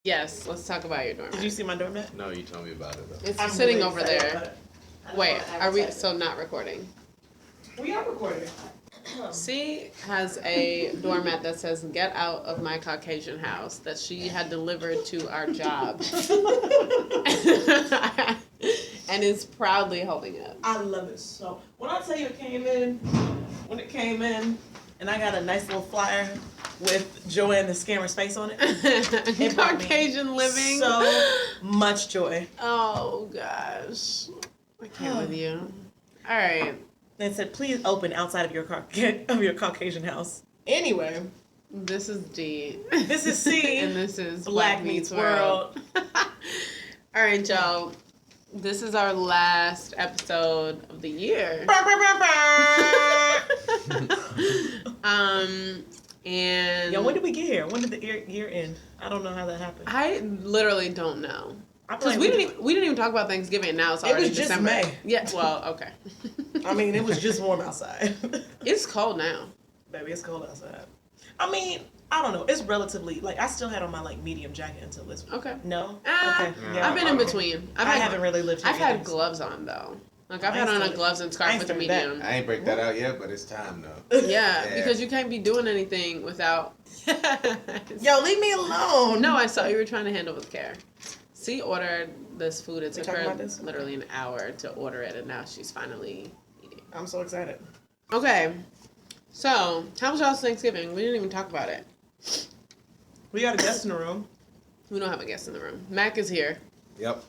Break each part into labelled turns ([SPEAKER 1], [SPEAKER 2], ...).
[SPEAKER 1] Yes, let's talk about your doormat.
[SPEAKER 2] Did you see my doormat?
[SPEAKER 3] No, you told me about it though.
[SPEAKER 1] It's
[SPEAKER 2] I'm
[SPEAKER 1] sitting
[SPEAKER 2] really
[SPEAKER 1] over
[SPEAKER 2] excited
[SPEAKER 1] there.
[SPEAKER 2] about it.
[SPEAKER 1] Wait, are we so not recording?
[SPEAKER 2] We are recording.
[SPEAKER 1] C has a doormat that says "Get out of my Caucasian house" that she had delivered to our job, and is proudly holding it.
[SPEAKER 2] I love it so. When I tell you it came in, and I got a nice little flyer with Joanne the Scammer's face on it. It brought me
[SPEAKER 1] Caucasian living.
[SPEAKER 2] so much joy.
[SPEAKER 1] Oh gosh, I can't with you. All right.
[SPEAKER 2] It said, "Please open outside of your Caucasian house." Anyway,
[SPEAKER 1] This is D.
[SPEAKER 2] this is C,
[SPEAKER 1] And this is
[SPEAKER 2] Black Meets World.
[SPEAKER 1] All right, y'all. This is our last episode of the year. And
[SPEAKER 2] Yo, when did we get here? When did the year end? I don't know how that happened.
[SPEAKER 1] I literally don't know. Because
[SPEAKER 2] Like
[SPEAKER 1] we didn't even talk about Thanksgiving, and now it's already
[SPEAKER 2] was just
[SPEAKER 1] December.
[SPEAKER 2] May.
[SPEAKER 1] Yeah, well, okay.
[SPEAKER 2] I mean, it was just warm outside.
[SPEAKER 1] It's cold now.
[SPEAKER 2] Baby, it's cold outside. I mean, I don't know. It's relatively, like, I still had on my, like, medium jacket until this week.
[SPEAKER 1] Okay.
[SPEAKER 2] No?
[SPEAKER 1] Okay.
[SPEAKER 2] Yeah,
[SPEAKER 1] I've been in between.
[SPEAKER 2] I haven't really lived here
[SPEAKER 1] I've had
[SPEAKER 2] either.
[SPEAKER 1] gloves on, though. Like, I've
[SPEAKER 2] I
[SPEAKER 1] had
[SPEAKER 2] ain't
[SPEAKER 1] on a
[SPEAKER 2] started-
[SPEAKER 1] gloves and
[SPEAKER 2] I
[SPEAKER 1] scarf
[SPEAKER 2] ain't
[SPEAKER 1] with a
[SPEAKER 2] started that.
[SPEAKER 1] medium.
[SPEAKER 3] I ain't break that out yet, but it's time though.
[SPEAKER 1] Yeah,
[SPEAKER 3] Yeah.
[SPEAKER 1] because you can't be doing anything without...
[SPEAKER 2] Yo, leave me alone.
[SPEAKER 1] No, I saw you were trying to handle with care. C ordered this food. It took
[SPEAKER 2] talking
[SPEAKER 1] her
[SPEAKER 2] about this?
[SPEAKER 1] literally an hour to order it, and now she's finally eating.
[SPEAKER 2] I'm so excited.
[SPEAKER 1] Okay, so how was y'all's Thanksgiving? We didn't even talk about it.
[SPEAKER 2] We got a guest in the room.
[SPEAKER 1] We don't have a guest in the room. Mac is here.
[SPEAKER 3] Yep.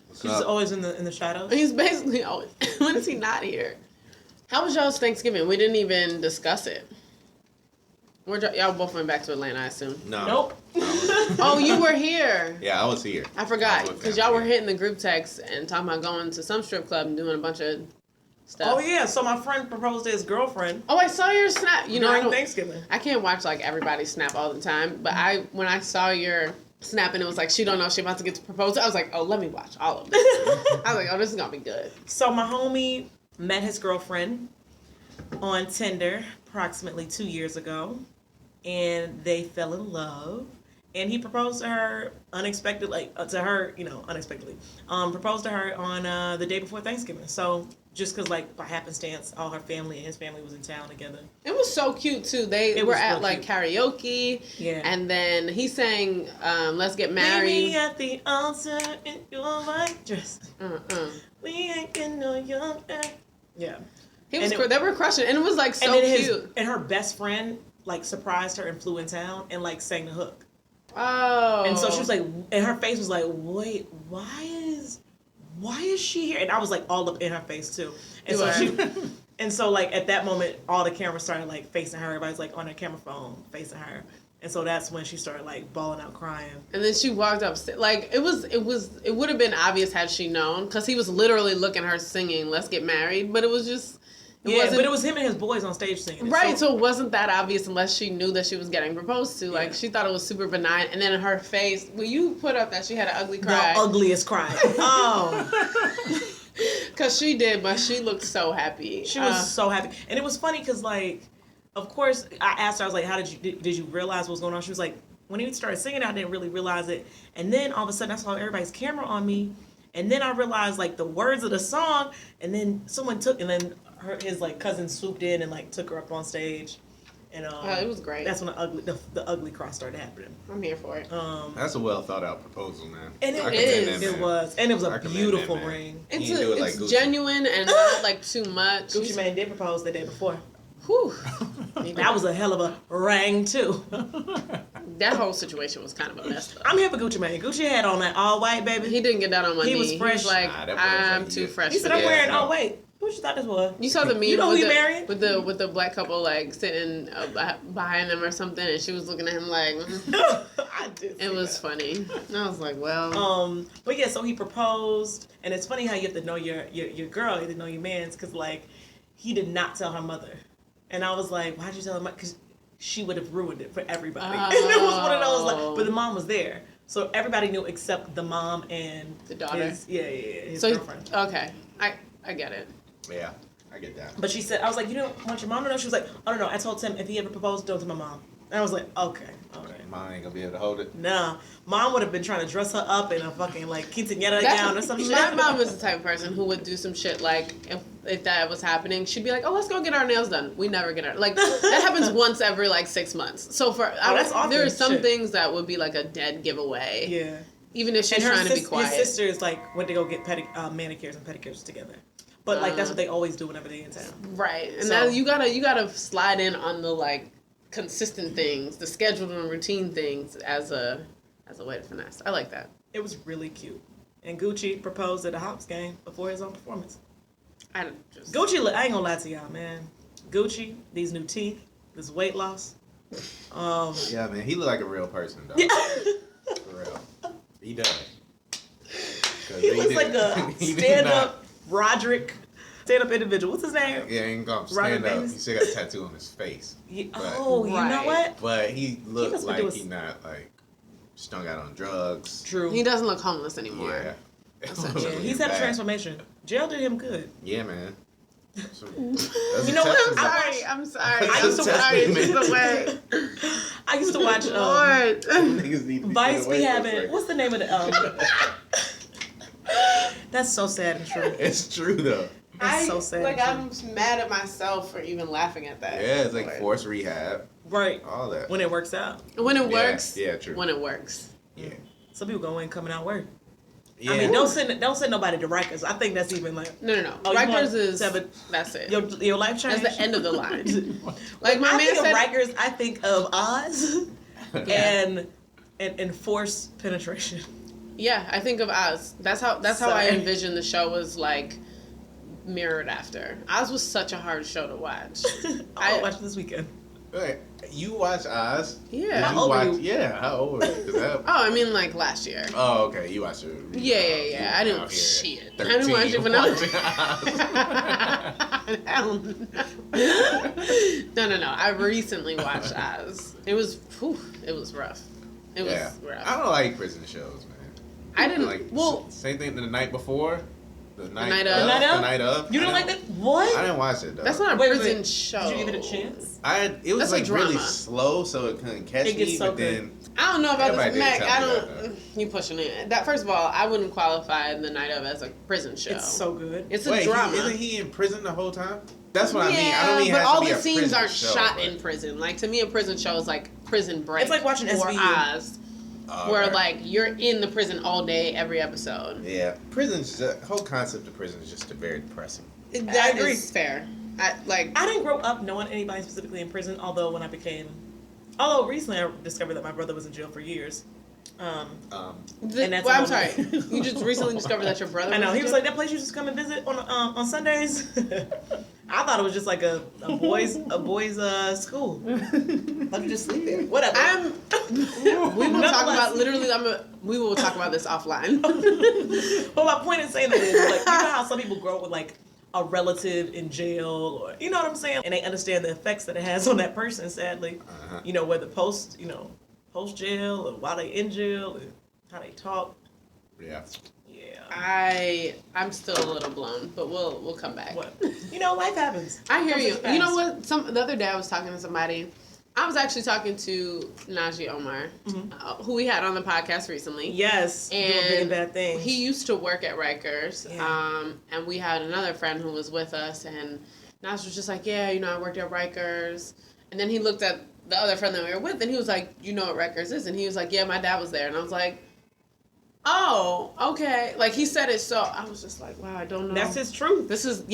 [SPEAKER 3] What's
[SPEAKER 2] He's
[SPEAKER 3] up?
[SPEAKER 2] always in the shadows.
[SPEAKER 1] He's basically always... When is he not here? How was y'all's Thanksgiving? We didn't even discuss it. Y'all both went back to Atlanta, I assume.
[SPEAKER 3] No.
[SPEAKER 2] Nope.
[SPEAKER 1] Oh, you were here.
[SPEAKER 3] Yeah, I was here.
[SPEAKER 1] I forgot,
[SPEAKER 3] I was with
[SPEAKER 1] because y'all were
[SPEAKER 3] family.
[SPEAKER 1] hitting the group text and talking about going to some strip club and doing a bunch of stuff.
[SPEAKER 2] Oh, yeah. So my friend proposed to his girlfriend
[SPEAKER 1] Oh, I saw your snap. You know, I
[SPEAKER 2] during
[SPEAKER 1] don't,
[SPEAKER 2] Thanksgiving.
[SPEAKER 1] I can't watch like everybody's snap all the time, but when I saw your snap and it was like she don't know if she about to get to propose, I was like, oh, let me watch all of this. I was like, oh, this is gonna be good.
[SPEAKER 2] So my homie met his girlfriend on Tinder approximately 2 years ago, and they fell in love. And he proposed to her unexpectedly. Proposed to her on the day before Thanksgiving. So just because, like, by happenstance, all her family and his family was in town together.
[SPEAKER 1] It was so cute too. They
[SPEAKER 2] It
[SPEAKER 1] were
[SPEAKER 2] was
[SPEAKER 1] at
[SPEAKER 2] real
[SPEAKER 1] like karaoke,
[SPEAKER 2] Yeah.
[SPEAKER 1] and then he sang "Let's Get
[SPEAKER 2] Meet
[SPEAKER 1] Married."
[SPEAKER 2] me at the altar in your white dress. We ain't getting no younger. Yeah.
[SPEAKER 1] He was.
[SPEAKER 2] And
[SPEAKER 1] They were crushing, and it was like so
[SPEAKER 2] and then
[SPEAKER 1] cute.
[SPEAKER 2] and her best friend like surprised her and flew in town and like sang the hook.
[SPEAKER 1] Oh.
[SPEAKER 2] And so she was like, and her face was like, wait, why is she here? And I was like all up in her face too. And so like at that moment, all the cameras started like facing her. Everybody's like on their camera phone facing her. And so that's when she started like bawling out crying.
[SPEAKER 1] And then she walked up, like it would have been obvious had she known, because he was literally looking at her singing "Let's Get Married," but it was just.
[SPEAKER 2] But it was him and his boys on stage singing it.
[SPEAKER 1] Right, so it wasn't that obvious unless she knew that she was getting proposed to. Like, she thought it was super benign. And then her face, well, you put up that she had an ugly cry.
[SPEAKER 2] The ugliest cry. Oh.
[SPEAKER 1] Because she did, but she looked so happy.
[SPEAKER 2] She was so happy. And it was funny because, like, of course, I asked her, I was like, did you realize what was going on? She was like, when he started singing, I didn't really realize it. And then all of a sudden, I saw everybody's camera on me. And then I realized, like, the words of the song. And then his like cousin swooped in and like took her up on stage, and
[SPEAKER 1] it was great.
[SPEAKER 2] That's when the ugly cry started happening.
[SPEAKER 1] I'm here for it.
[SPEAKER 3] That's a well thought out proposal, man.
[SPEAKER 2] And
[SPEAKER 3] I
[SPEAKER 2] it
[SPEAKER 3] commend that, man.
[SPEAKER 2] was a
[SPEAKER 3] I commend
[SPEAKER 2] beautiful
[SPEAKER 3] that, man.
[SPEAKER 2] ring.
[SPEAKER 3] He didn't do it like
[SPEAKER 1] It's
[SPEAKER 3] Gucci.
[SPEAKER 1] genuine and not like too much.
[SPEAKER 2] Gucci Mane did propose the day before.
[SPEAKER 1] Whew.
[SPEAKER 2] That was a hell of a ring too.
[SPEAKER 1] That whole situation was kind of a mess though.
[SPEAKER 2] I'm here for Gucci Mane. Gucci had on that all white, baby.
[SPEAKER 1] He didn't get that on my knee.
[SPEAKER 2] He was fresh.
[SPEAKER 1] He was like,
[SPEAKER 3] Nah, that boy was
[SPEAKER 1] I'm
[SPEAKER 3] like,
[SPEAKER 1] too
[SPEAKER 3] yeah.
[SPEAKER 1] fresh
[SPEAKER 2] He
[SPEAKER 1] for
[SPEAKER 2] said, I'm
[SPEAKER 1] this.
[SPEAKER 2] wearing
[SPEAKER 3] no.
[SPEAKER 2] all white. What you thought this was?
[SPEAKER 1] You saw the meme
[SPEAKER 2] You know who he married?
[SPEAKER 1] with the black couple like sitting behind them or something, and she was looking at him like.
[SPEAKER 2] I did.
[SPEAKER 1] It was funny. I was like, well.
[SPEAKER 2] But yeah, so he proposed, and it's funny how you have to know your girl, you have to know your man's, because like he did not tell her mother, and I was like, why'd you tell her mother? Because she would have ruined it for everybody. And it was one of those like, but the mom was there, so everybody knew except the mom and
[SPEAKER 1] The daughter.
[SPEAKER 2] His
[SPEAKER 1] So
[SPEAKER 2] girlfriend.
[SPEAKER 1] okay, I get it.
[SPEAKER 3] Yeah, I get that.
[SPEAKER 2] But she said, I was like, you don't want your mom to know? She was like, oh no, I told Tim if he ever proposed, don't tell my mom. And I was like, okay, all right.
[SPEAKER 3] Mom ain't gonna be able to hold it.
[SPEAKER 2] Nah, mom would have been trying to dress her up in a fucking like quinceañera gown or some shit.
[SPEAKER 1] My mom was the type of person who would do some shit like if that was happening, she'd be like, "Oh, let's go get our nails done." We never get our like that happens once every like 6 months. So
[SPEAKER 2] that's often.
[SPEAKER 1] there are some
[SPEAKER 2] Shit.
[SPEAKER 1] things that would be like a dead giveaway.
[SPEAKER 2] Yeah.
[SPEAKER 1] Even if she's trying to be quiet.
[SPEAKER 2] His sisters like went to go get manicures and pedicures together. But like that's what they always do whenever they in town.
[SPEAKER 1] Right. And
[SPEAKER 2] So-
[SPEAKER 1] now you gotta slide in on the like consistent things, the scheduled and routine things as a way to finesse. I like that.
[SPEAKER 2] It was really cute. And Gucci proposed at a Hops game before his own performance. Gucci, I ain't gonna lie to y'all, man. Gucci, these new teeth, this weight loss.
[SPEAKER 3] Yeah, man, he look like a real person, though.
[SPEAKER 2] Yeah.
[SPEAKER 3] For real. He does.
[SPEAKER 2] He looks like a stand-up Roderick, stand-up individual. What's his name?
[SPEAKER 3] Yeah, he ain't gonna
[SPEAKER 2] Roderick
[SPEAKER 3] stand up.
[SPEAKER 2] Davis?
[SPEAKER 3] He still got a tattoo on his face.
[SPEAKER 2] Yeah.
[SPEAKER 3] But-
[SPEAKER 2] Oh, you know
[SPEAKER 1] Right.
[SPEAKER 2] what?
[SPEAKER 3] But he looked
[SPEAKER 2] must be
[SPEAKER 3] like
[SPEAKER 2] doing
[SPEAKER 3] he not like strung out on drugs.
[SPEAKER 2] True.
[SPEAKER 1] He doesn't look homeless anymore.
[SPEAKER 3] Yeah.
[SPEAKER 1] Essentially.
[SPEAKER 2] Yeah, he's had a transformation. Jail did him good.
[SPEAKER 3] Yeah, man. So,
[SPEAKER 2] You know what?
[SPEAKER 1] I'm sorry.
[SPEAKER 3] I used to
[SPEAKER 1] sorry.
[SPEAKER 3] watch-
[SPEAKER 1] It's the way.
[SPEAKER 2] I used to watch
[SPEAKER 1] Lord.
[SPEAKER 3] Niggas need to be
[SPEAKER 2] Vice.
[SPEAKER 3] put away
[SPEAKER 2] We
[SPEAKER 3] for a
[SPEAKER 2] having
[SPEAKER 3] second.
[SPEAKER 2] what's the name of the That's so sad and true.
[SPEAKER 3] It's true though.
[SPEAKER 2] That's so sad.
[SPEAKER 1] Like
[SPEAKER 2] and
[SPEAKER 1] I'm mad at myself for even laughing at that.
[SPEAKER 3] Yeah, it's like
[SPEAKER 1] Lord.
[SPEAKER 3] forced rehab,
[SPEAKER 2] true. Right.
[SPEAKER 3] all that.
[SPEAKER 2] When it works out.
[SPEAKER 1] When it
[SPEAKER 3] Yeah,
[SPEAKER 1] works.
[SPEAKER 3] yeah, true.
[SPEAKER 1] When it works.
[SPEAKER 3] Yeah.
[SPEAKER 2] Some people go in coming out work.
[SPEAKER 3] Yeah.
[SPEAKER 2] I mean, don't send nobody to Rikers. I think that's even like
[SPEAKER 1] No.
[SPEAKER 2] Oh, you
[SPEAKER 1] Rikers
[SPEAKER 2] want
[SPEAKER 1] is
[SPEAKER 2] to have
[SPEAKER 1] that's it.
[SPEAKER 2] your life change.
[SPEAKER 1] That's the end of the line. Like my
[SPEAKER 2] I
[SPEAKER 1] man
[SPEAKER 2] think
[SPEAKER 1] said.
[SPEAKER 2] of Rikers. I think of Oz and forced penetration.
[SPEAKER 1] Yeah, I think of Oz. That's how I
[SPEAKER 2] Sorry.
[SPEAKER 1] envisioned the show was like mirrored after. Oz was such a hard show to watch.
[SPEAKER 2] I'll watch it this weekend.
[SPEAKER 3] Wait, you watch Oz?
[SPEAKER 1] Yeah.
[SPEAKER 3] Did
[SPEAKER 2] How
[SPEAKER 3] you
[SPEAKER 2] old are
[SPEAKER 3] watch?
[SPEAKER 2] you?
[SPEAKER 3] Yeah, how old are you? 'Cause that-
[SPEAKER 1] Oh, I mean like last year.
[SPEAKER 3] Oh, okay. You watched it.
[SPEAKER 1] Yeah. I didn't
[SPEAKER 3] Out here
[SPEAKER 1] shit.
[SPEAKER 3] at
[SPEAKER 1] I didn't watch it
[SPEAKER 3] 13
[SPEAKER 1] when I was.
[SPEAKER 3] watching Oz.
[SPEAKER 1] Hell no. No. I recently watched Oz. It was rough. It was
[SPEAKER 3] Yeah.
[SPEAKER 1] rough.
[SPEAKER 3] I don't like prison shows, man.
[SPEAKER 1] I didn't.
[SPEAKER 3] Like,
[SPEAKER 1] well,
[SPEAKER 3] same thing the night before, the night
[SPEAKER 1] night
[SPEAKER 3] of,
[SPEAKER 1] of?
[SPEAKER 2] The night of?
[SPEAKER 3] the night of.
[SPEAKER 2] You don't like that? What?
[SPEAKER 3] I didn't watch it though.
[SPEAKER 1] that's not a
[SPEAKER 2] Wait,
[SPEAKER 1] prison
[SPEAKER 2] wait.
[SPEAKER 1] show.
[SPEAKER 2] Did you give it a chance?
[SPEAKER 3] It was
[SPEAKER 1] That's a
[SPEAKER 3] like really
[SPEAKER 1] drama.
[SPEAKER 3] slow, so it couldn't catch
[SPEAKER 2] It gets
[SPEAKER 3] me.
[SPEAKER 2] so
[SPEAKER 3] But
[SPEAKER 2] good.
[SPEAKER 3] then
[SPEAKER 1] I don't know about
[SPEAKER 3] Everybody
[SPEAKER 1] this,
[SPEAKER 3] did
[SPEAKER 1] Mac.
[SPEAKER 3] tell
[SPEAKER 1] I
[SPEAKER 3] me
[SPEAKER 1] don't.
[SPEAKER 3] that,
[SPEAKER 1] You pushing it. That first of all, I wouldn't qualify The Night of as a prison show.
[SPEAKER 2] It's so good.
[SPEAKER 1] It's a
[SPEAKER 3] wait,
[SPEAKER 1] drama.
[SPEAKER 3] isn't he in prison the whole time? That's what I mean. I
[SPEAKER 1] Yeah,
[SPEAKER 3] don't mean it
[SPEAKER 1] but
[SPEAKER 3] has to
[SPEAKER 1] all
[SPEAKER 3] be
[SPEAKER 1] the
[SPEAKER 3] a
[SPEAKER 1] scenes
[SPEAKER 3] prison
[SPEAKER 1] aren't
[SPEAKER 3] show,
[SPEAKER 1] shot
[SPEAKER 3] but-
[SPEAKER 1] in prison. Like to me, a prison show is like Prison Break.
[SPEAKER 2] It's like watching
[SPEAKER 1] or
[SPEAKER 2] SVU.
[SPEAKER 1] Oz, where
[SPEAKER 3] right.
[SPEAKER 1] like you're in the prison all day, every episode.
[SPEAKER 3] Yeah, prison's the whole concept of prison is just very depressing.
[SPEAKER 1] That
[SPEAKER 2] agree.
[SPEAKER 1] is fair. I
[SPEAKER 2] didn't grow up knowing anybody specifically in prison, although recently I discovered that my brother was in jail for years. And that's
[SPEAKER 1] I'm
[SPEAKER 2] all-
[SPEAKER 1] sorry. You just recently discovered that your brother.
[SPEAKER 2] I know. He was
[SPEAKER 1] in
[SPEAKER 2] like, that place you just come and visit on Sundays. I thought it was just like a boys school. Let me just sleep there. Whatever.
[SPEAKER 1] we will talk about we will talk about this offline.
[SPEAKER 2] But my point in saying that is like, you know how some people grow up with like a relative in jail, or you know what I'm saying, and they understand the effects that it has on that person. Sadly, whether post jail or while they in jail, and how they talk.
[SPEAKER 3] Yeah.
[SPEAKER 2] Yeah.
[SPEAKER 1] I'm still a little blown, but we'll come back.
[SPEAKER 2] What? Life happens.
[SPEAKER 1] I hear you.
[SPEAKER 2] Fast.
[SPEAKER 1] You know what? The other day I was talking to somebody. I was actually talking to Najee Omar, who we had on the podcast recently.
[SPEAKER 2] Yes. Doing big and bad things.
[SPEAKER 1] He used to work at Rikers,
[SPEAKER 2] Yeah.
[SPEAKER 1] and we had another friend who was with us, and Najee was just like, yeah, I worked at Rikers. And then he looked at the other friend that we were with, and he was like, you know what Rikers is? And he was like, yeah, my dad was there. And I was like, oh, okay. Like, he said it, so I was just like, wow, I don't know.
[SPEAKER 2] That's his truth.
[SPEAKER 1] This is,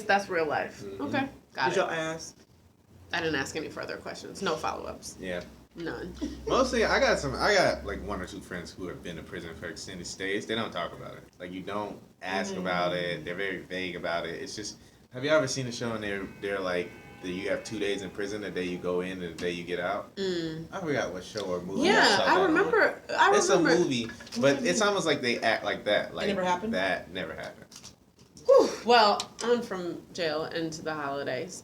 [SPEAKER 1] that's real life.
[SPEAKER 3] Mm-hmm.
[SPEAKER 1] Okay, got
[SPEAKER 2] Did
[SPEAKER 1] it.
[SPEAKER 2] y'all ask?
[SPEAKER 1] I didn't ask any further questions. No follow-ups.
[SPEAKER 3] Yeah.
[SPEAKER 1] None.
[SPEAKER 3] Mostly, I got like one or two friends who have been to prison for extended stays. They don't talk about it. Like, you don't ask about it. They're very vague about it. It's just, have you ever seen a show and they're like, that you have 2 days in prison, the day you go in and the day you get out? I forgot what show or movie.
[SPEAKER 1] Yeah,
[SPEAKER 3] saw
[SPEAKER 1] I
[SPEAKER 3] that
[SPEAKER 1] remember.
[SPEAKER 3] on. It's a movie, but it's almost like they act like that. Like,
[SPEAKER 2] never happened?
[SPEAKER 3] That never happened.
[SPEAKER 1] Whew. Well, I'm from jail into the holidays.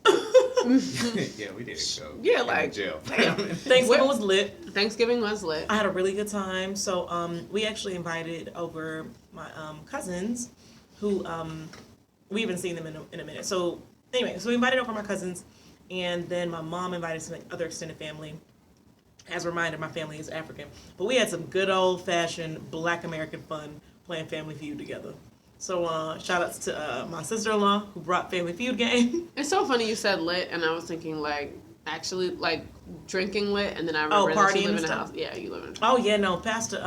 [SPEAKER 3] Yeah, we did go.
[SPEAKER 1] Yeah,
[SPEAKER 3] in
[SPEAKER 1] like,
[SPEAKER 3] jail.
[SPEAKER 2] Thanksgiving was lit.
[SPEAKER 1] Thanksgiving was lit.
[SPEAKER 2] I had a really good time. So we actually invited over my cousins, who we haven't seen them in a minute. So anyway, so we invited over my cousins, and then my mom invited some other extended family, As a reminder, my family is African. But we had some good old-fashioned Black American fun playing Family Feud together. So shout outs to my sister-in-law who brought Family Feud game.
[SPEAKER 1] It's so funny you said lit, and I was thinking like actually like drinking lit, and then I remember that you live in a house. Yeah, you live in a house.
[SPEAKER 2] Oh yeah, no, Pastor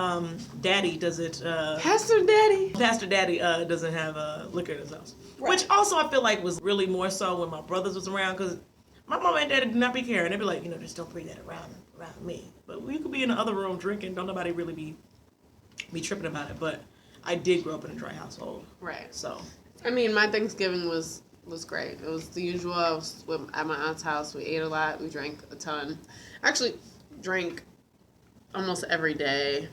[SPEAKER 2] Daddy does it.
[SPEAKER 1] Pastor Daddy.
[SPEAKER 2] Pastor Daddy doesn't have liquor in his house,
[SPEAKER 1] Right.
[SPEAKER 2] which also I feel like was really more so when my brothers was around, because my mom and daddy did not be caring. They'd be like, just don't bring that around me. But we could be in the other room drinking. Don't nobody really be tripping about it. But I did grow up in a dry household.
[SPEAKER 1] Right.
[SPEAKER 2] So.
[SPEAKER 1] I mean, my Thanksgiving was great. It was the usual. I was at my aunt's house. We ate a lot. We drank a ton. Actually, drank almost every day.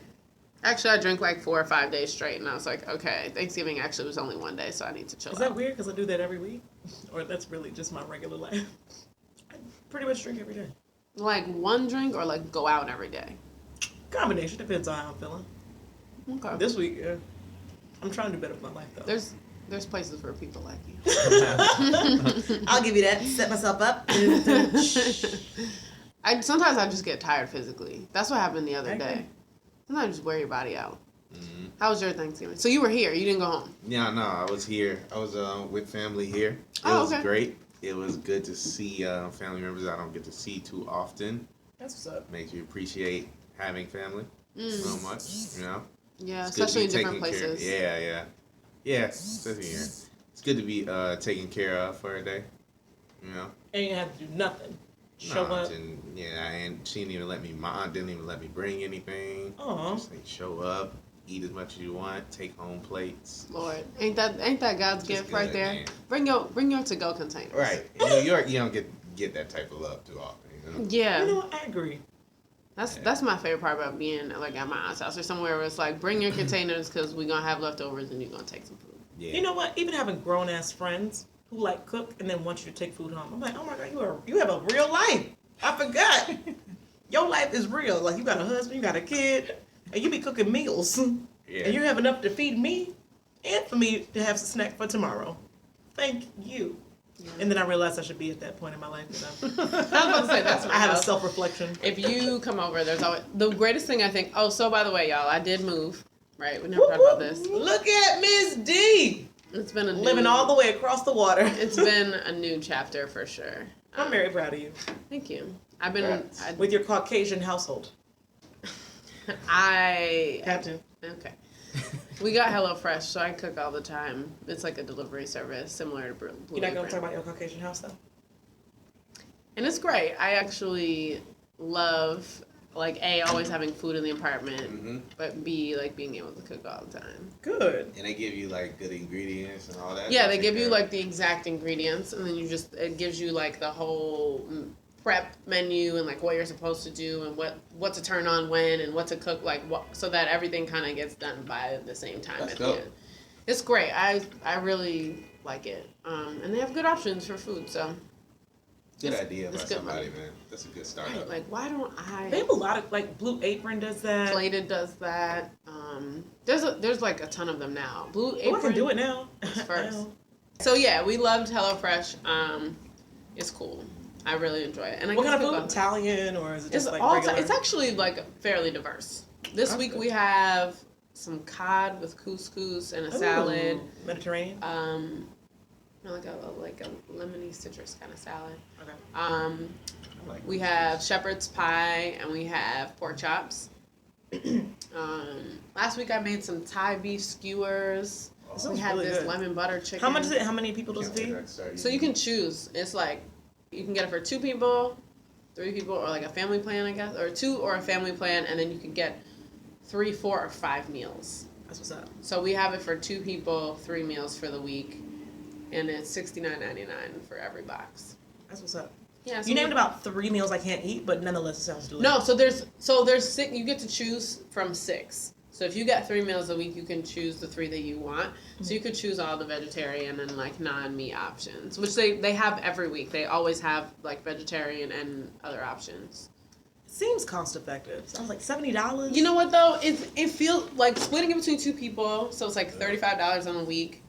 [SPEAKER 1] Actually, I drank like 4 or 5 days straight, and I was like, okay, Thanksgiving actually was only one day, so I need to chill out.
[SPEAKER 2] Is that weird? Because I do that every week, or that's really just my regular life. I pretty much drink every day.
[SPEAKER 1] Like one drink or like go out every day?
[SPEAKER 2] Combination, depends on how I'm feeling.
[SPEAKER 1] Okay.
[SPEAKER 2] This week, yeah. I'm trying to do better with my life though.
[SPEAKER 1] There's places for people like you.
[SPEAKER 2] I'll give you that. Set myself up.
[SPEAKER 1] Sometimes I just get tired physically. That's what happened the other
[SPEAKER 2] I agree.
[SPEAKER 1] day. Sometimes you just wear your body out.
[SPEAKER 3] Mm-hmm.
[SPEAKER 1] How was your Thanksgiving? So you were here. You didn't go home.
[SPEAKER 3] Yeah, no, I was here. I was with family here. It
[SPEAKER 1] Oh,
[SPEAKER 3] was
[SPEAKER 1] okay.
[SPEAKER 3] great. It was good to see family members I don't get to see too often.
[SPEAKER 2] That's what's up.
[SPEAKER 3] Makes you appreciate having family so much,
[SPEAKER 1] Yeah,
[SPEAKER 3] It's good to
[SPEAKER 1] especially in
[SPEAKER 3] be
[SPEAKER 1] different
[SPEAKER 3] taken care-
[SPEAKER 1] places.
[SPEAKER 3] Yeah, especially here. It's good to be taken care of for a day,
[SPEAKER 2] And you didn't have to do nothing. Show up.
[SPEAKER 3] And she didn't even let me. My aunt didn't even let me bring anything.
[SPEAKER 2] Aw.
[SPEAKER 3] Just like show up, eat as much as you want, take home plates.
[SPEAKER 1] Lord, ain't that God's
[SPEAKER 3] Just
[SPEAKER 1] gift right
[SPEAKER 3] good,
[SPEAKER 1] there?
[SPEAKER 3] man.
[SPEAKER 1] Bring your to-go containers.
[SPEAKER 3] Right. In New York, you don't get that type of love too often.
[SPEAKER 1] Yeah.
[SPEAKER 2] You know what? I agree.
[SPEAKER 1] That's my favorite part about being like at my aunt's house or somewhere where it's like bring your containers because we're gonna have leftovers and you're gonna take some food.
[SPEAKER 3] Yeah.
[SPEAKER 2] You know what? Even having grown ass friends who like cook and then want you to take food home. I'm like, oh my god, you have a real life. I forgot. Your life is real. Like you got a husband, you got a kid, and you be cooking meals.
[SPEAKER 3] Yeah.
[SPEAKER 2] And you have enough to feed me and for me to have some snack for tomorrow. Thank you.
[SPEAKER 1] Yeah.
[SPEAKER 2] And then I realized I should be at that point in my life.
[SPEAKER 1] I was about to say that's
[SPEAKER 2] I have a
[SPEAKER 1] house.
[SPEAKER 2] self-reflection.
[SPEAKER 1] If you come over, there's always the greatest thing I think. Oh, so by the way, y'all, I did move. Right, we never talked about this.
[SPEAKER 2] Look at Miss D.
[SPEAKER 1] It's been
[SPEAKER 2] Living all the way across the water.
[SPEAKER 1] It's been a new chapter for sure.
[SPEAKER 2] I'm very proud of you.
[SPEAKER 1] Thank you. I've been.
[SPEAKER 3] Congrats.
[SPEAKER 2] With your Caucasian household. Captain.
[SPEAKER 1] Okay. We got HelloFresh, so I cook all the time. It's like a delivery service similar to Blue
[SPEAKER 2] You're not going
[SPEAKER 1] Apron.
[SPEAKER 2] to talk about your Caucasian house, though?
[SPEAKER 1] And it's great. I actually love, like, A, always having food in the apartment,
[SPEAKER 3] Mm-hmm.
[SPEAKER 1] but B, like, being able to cook all the time.
[SPEAKER 2] Good.
[SPEAKER 3] And they give you like good ingredients and all that.
[SPEAKER 1] Yeah, they give you, like, the exact ingredients, and then it gives you, like, the whole prep menu and, like, what you're supposed to do and what to turn on when and what to cook, like, so that everything kind of gets done by the same time
[SPEAKER 3] That's
[SPEAKER 1] at the
[SPEAKER 3] dope.
[SPEAKER 1] end. It's great. I really like it. And they have good options for food, so.
[SPEAKER 3] Good idea by
[SPEAKER 1] it's good
[SPEAKER 3] somebody,
[SPEAKER 1] money.
[SPEAKER 3] man. That's a good
[SPEAKER 1] Right,
[SPEAKER 3] startup.
[SPEAKER 1] like, why don't
[SPEAKER 2] They have a lot of, like, Blue Apron does that.
[SPEAKER 1] Plated does that. There's like a ton of them now. Blue
[SPEAKER 2] Oh,
[SPEAKER 1] Apron
[SPEAKER 2] I can do it now.
[SPEAKER 1] was first. So yeah, we loved HelloFresh. It's cool. I really enjoy it. And I
[SPEAKER 2] What
[SPEAKER 1] guess
[SPEAKER 2] kind of food?
[SPEAKER 1] cook all-
[SPEAKER 2] Italian, or is it
[SPEAKER 1] It's
[SPEAKER 2] just like
[SPEAKER 1] all.
[SPEAKER 2] regular?
[SPEAKER 1] It's actually like fairly diverse. This
[SPEAKER 2] That's
[SPEAKER 1] week
[SPEAKER 2] good.
[SPEAKER 1] we have some cod with couscous and a salad.
[SPEAKER 2] Ooh, Mediterranean?
[SPEAKER 1] Like a lemony citrus kind of salad.
[SPEAKER 2] Okay.
[SPEAKER 3] I like
[SPEAKER 1] We have shepherd's pie and we have pork chops. Last week I made some Thai beef skewers.
[SPEAKER 2] That
[SPEAKER 1] We
[SPEAKER 2] sounds
[SPEAKER 1] had
[SPEAKER 2] really
[SPEAKER 1] this
[SPEAKER 2] good.
[SPEAKER 1] lemon butter chicken.
[SPEAKER 2] How much is it? How many people does it
[SPEAKER 3] Can't wait
[SPEAKER 2] feed?
[SPEAKER 3] till I start
[SPEAKER 1] So you
[SPEAKER 3] eating.
[SPEAKER 1] can choose. It's like you can get it for 2 people, 3 people, or like a family plan, I guess, or 2 or a family plan, and then you can get 3, 4, or 5 meals.
[SPEAKER 2] That's what's up.
[SPEAKER 1] So we have it for 2 people, 3 meals for the week, and it's $69.99 for every box.
[SPEAKER 2] That's what's up.
[SPEAKER 1] Yeah. So
[SPEAKER 2] You named about 3 meals I can't eat, but nonetheless it sounds delicious.
[SPEAKER 1] No, so there's 6. You get to choose from 6. So if you get 3 meals a week, you can choose the 3 that you want. So you could choose all the vegetarian and like non-meat options, which they have every week. They always have like vegetarian and other options.
[SPEAKER 2] Seems cost effective. Sounds like $70.
[SPEAKER 1] You know what though? It feels like splitting it between 2 people, so it's like $35 on a week.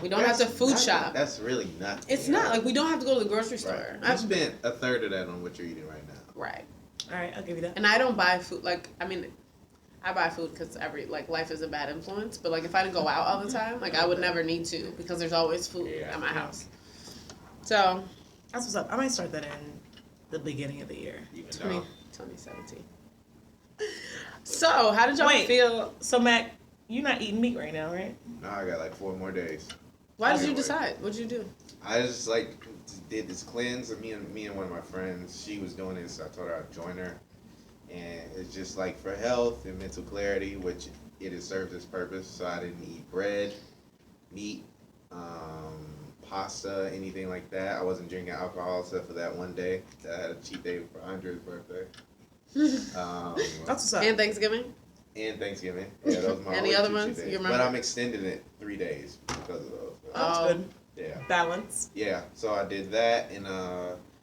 [SPEAKER 1] We don't have to food shop.
[SPEAKER 3] That's really nothing.
[SPEAKER 1] It's not like we don't have to go to the grocery store.
[SPEAKER 3] Right. You spent a third of that on what you're eating right now.
[SPEAKER 1] Right.
[SPEAKER 2] All right, I'll give you that.
[SPEAKER 1] And I don't buy food, like, I mean, I buy food because life is a bad influence. But, like, if I didn't go out all the time, like, I would never need to because there's always food at my house. So.
[SPEAKER 2] That's what's up. I might start that in the beginning of the year.
[SPEAKER 1] 2017. So, how did y'all feel?
[SPEAKER 2] So, Mac, you're not eating meat right now, right?
[SPEAKER 3] No, I got like 4 more days.
[SPEAKER 1] Why did you decide? What'd you do?
[SPEAKER 3] I just did this cleanse. Me and one of my friends, she was doing it, so I told her I'd join her. And it's just like for health and mental clarity, which it has served its purpose. So I didn't eat bread, meat, pasta, anything like that. I wasn't drinking alcohol except for that one day that I had a cheat day for Andre's birthday.
[SPEAKER 2] That's what's up.
[SPEAKER 1] And Thanksgiving?
[SPEAKER 3] And Thanksgiving. Yeah, that was my
[SPEAKER 1] Any
[SPEAKER 3] only
[SPEAKER 1] other
[SPEAKER 3] 2
[SPEAKER 1] ones?
[SPEAKER 3] cheat
[SPEAKER 1] You
[SPEAKER 3] days.
[SPEAKER 1] remember?
[SPEAKER 3] But I'm extending it 3 days because of those.
[SPEAKER 2] That's good.
[SPEAKER 3] Yeah.
[SPEAKER 2] Balance.
[SPEAKER 3] Yeah. So I did that, and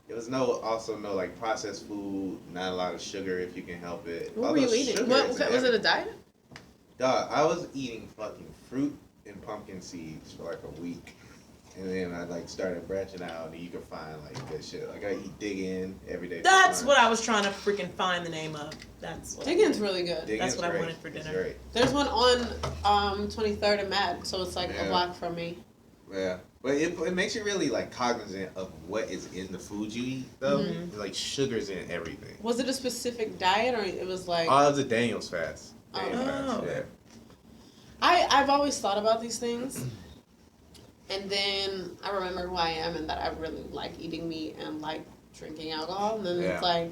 [SPEAKER 3] it was also no like processed food, not a lot of sugar if you can help it.
[SPEAKER 1] What were you eating? Was it a diet?
[SPEAKER 3] Dog, I was eating fucking fruit and pumpkin seeds for like a week. And then I like started branching out, and you can find like good shit. Like I eat Dig In every day.
[SPEAKER 2] That's what I was trying to freaking find the name of. That's what
[SPEAKER 1] Dig In's really good.
[SPEAKER 3] Dig
[SPEAKER 2] That's
[SPEAKER 3] In's
[SPEAKER 2] what I
[SPEAKER 3] great.
[SPEAKER 2] wanted for dinner.
[SPEAKER 3] It's great.
[SPEAKER 1] There's one on 23rd and Mad, so it's like a block from me.
[SPEAKER 3] Yeah, but it makes you really like cognizant of what is in the food you eat, though.
[SPEAKER 1] Mm-hmm.
[SPEAKER 3] Like sugar's in everything.
[SPEAKER 1] Was it a specific diet, or it was like?
[SPEAKER 3] Oh, it was a Daniel's fast. Daniel's
[SPEAKER 2] Oh.
[SPEAKER 3] fast. Yeah.
[SPEAKER 1] I've always thought about these things, and then I remember who I am and that I really like eating meat and like drinking alcohol, and then it's like.